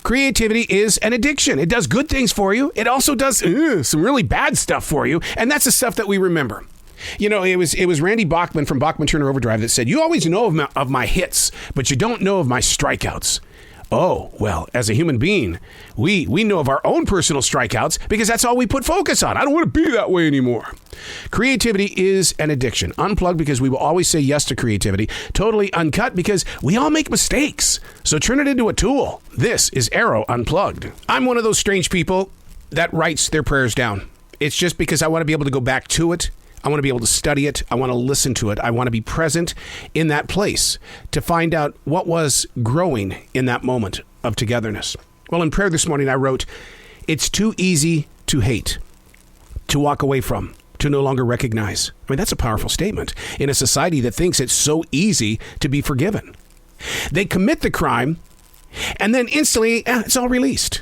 Creativity is an addiction. It does good things for you. It also does some really bad stuff for you. And that's the stuff that we remember. You know, it was Randy Bachman from Bachman Turner Overdrive that said, you always know of my hits, but you don't know of my strikeouts. Oh, well, as a human being, we know of our own personal strikeouts because that's all we put focus on. I don't want to be that way anymore. Creativity is an addiction. Unplugged because we will always say yes to creativity. Totally uncut because we all make mistakes. So turn it into a tool. This is Arroe Unplugged. I'm one of those strange people that writes their prayers down. It's just because I want to be able to go back to it. I want to be able to study it. I want to listen to it. I want to be present in that place to find out what was growing in that moment of togetherness. Well, in prayer this morning, I wrote, it's too easy to hate, to walk away from, to no longer recognize. I mean, that's a powerful statement in a society that thinks it's so easy to be forgiven. They commit the crime, and then instantly, it's all released.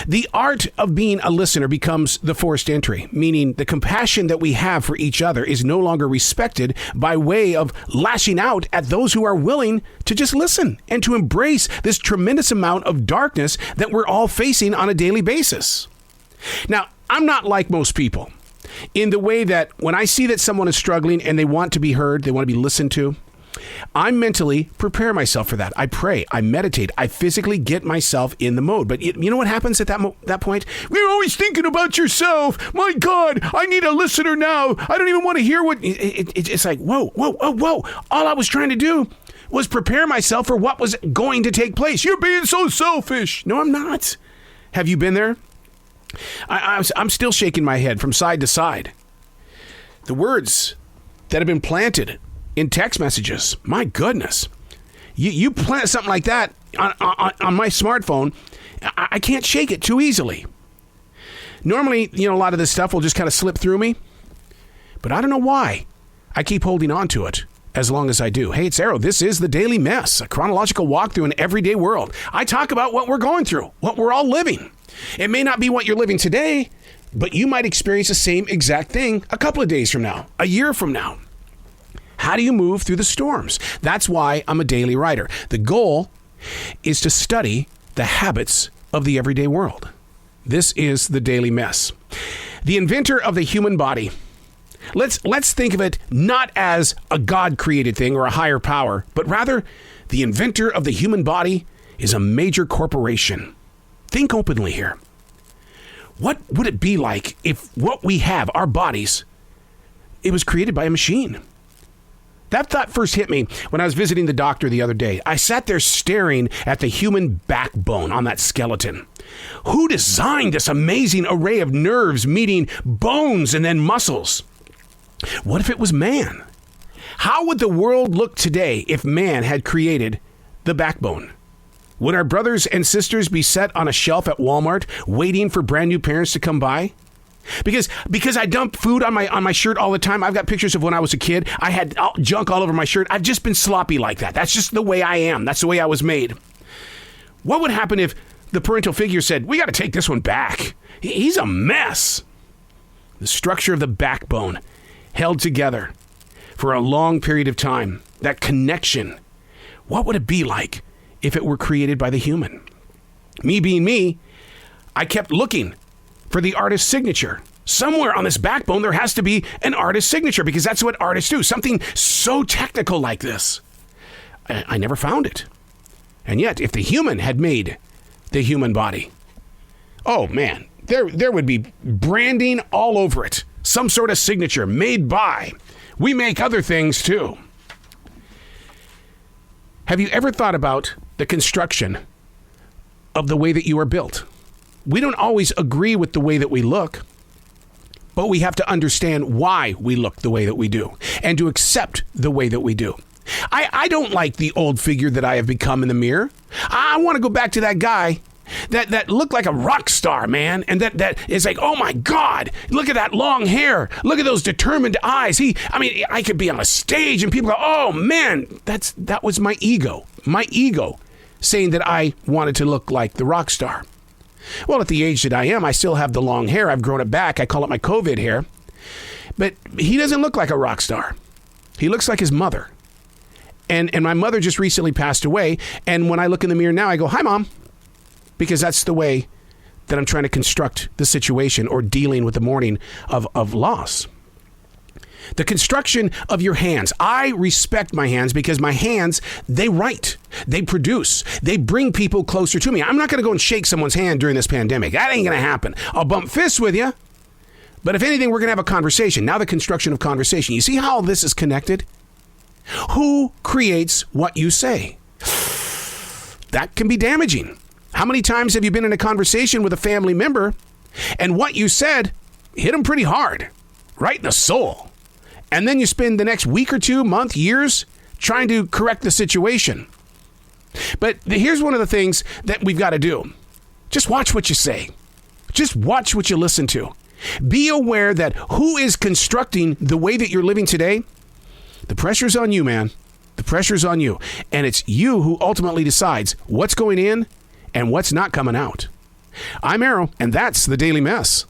The art of being a listener becomes the forced entry, meaning the compassion that we have for each other is no longer respected by way of lashing out at those who are willing to just listen and to embrace this tremendous amount of darkness that we're all facing on a daily basis. Now, I'm not like most people in the way that when I see that someone is struggling and they want to be heard, they want to be listened to, I mentally prepare myself for that. I pray, I meditate, I physically get myself in the mode. But you know what happens at that point? We're always thinking about yourself. My God, I need a listener now. I don't even want to hear what... It's like, whoa. All I was trying to do was prepare myself for what was going to take place. You're being so selfish. No, I'm not. Have you been there? I'm still shaking my head from side to side. The words that have been planted in text messages, my goodness. You plant something like that on my smartphone, I can't shake it too easily. Normally, a lot of this stuff will just kind of slip through me, but I don't know why. I keep holding on to it as long as I do. Hey, it's Arroe. This is the Daily Mess, a chronological walk through an everyday world. I talk about what we're going through, what we're all living. It may not be what you're living today, but you might experience the same exact thing a couple of days from now, a year from now. How do you move through the storms? That's why I'm a daily writer. The goal is to study the habits of the everyday world. This is the Daily Mess. The inventor of the human body. Let's think of it not as a God-created thing or a higher power, but rather the inventor of the human body is a major corporation. Think openly here. What would it be like if what we have, our bodies, it was created by a machine? That thought first hit me when I was visiting the doctor the other day. I sat there staring at the human backbone on that skeleton. Who designed this amazing array of nerves meeting bones and then muscles? What if it was man? How would the world look today if man had created the backbone? Would our brothers and sisters be set on a shelf at Walmart waiting for brand new parents to come by? Because I dump food on my shirt all the time. I've got pictures of when I was a kid. I had junk all over my shirt. I've just been sloppy like that. That's just the way I am. That's the way I was made. What would happen if the parental figure said, we got to take this one back? He's a mess. The structure of the backbone held together for a long period of time. That connection. What would it be like if it were created by the human? Me being me, I kept looking for the artist's signature. Somewhere on this backbone, there has to be an artist's signature because that's what artists do. Something so technical like this. I never found it. And yet, if the human had made the human body, oh man, there would be branding all over it. Some sort of signature made by. We make other things too. Have you ever thought about the construction of the way that you are built? We don't always agree with the way that we look, but we have to understand why we look the way that we do and to accept the way that we do. I don't like the old figure that I have become in the mirror. I want to go back to that guy that looked like a rock star, man, and that is like, oh my God, look at that long hair. Look at those determined eyes. I could be on a stage and people go, oh man, that was my ego saying that I wanted to look like the rock star. Well, at the age that I am, I still have the long hair. I've grown it back. I call it my COVID hair. But he doesn't look like a rock star. He looks like his mother. And my mother just recently passed away. And when I look in the mirror now, I go, hi, Mom. because that's the way that I'm trying to construct the situation or dealing with the morning of loss. The construction of your hands. I respect my hands because my hands, they write, they produce, they bring people closer to me. I'm not going to go and shake someone's hand during this pandemic. That ain't going to happen. I'll bump fists with you. But if anything, we're going to have a conversation. Now the construction of conversation. You see how this is connected? Who creates what you say? That can be damaging. How many times have you been in a conversation with a family member and what you said hit them pretty hard, right in the soul? And then you spend the next week or two, month, years trying to correct the situation. But here's one of the things that we've got to do. Just watch what you say. Just watch what you listen to. Be aware that who is constructing the way that you're living today. The pressure's on you, man. The pressure's on you. And it's you who ultimately decides what's going in and what's not coming out. I'm Arroe, and that's the Daily Mess.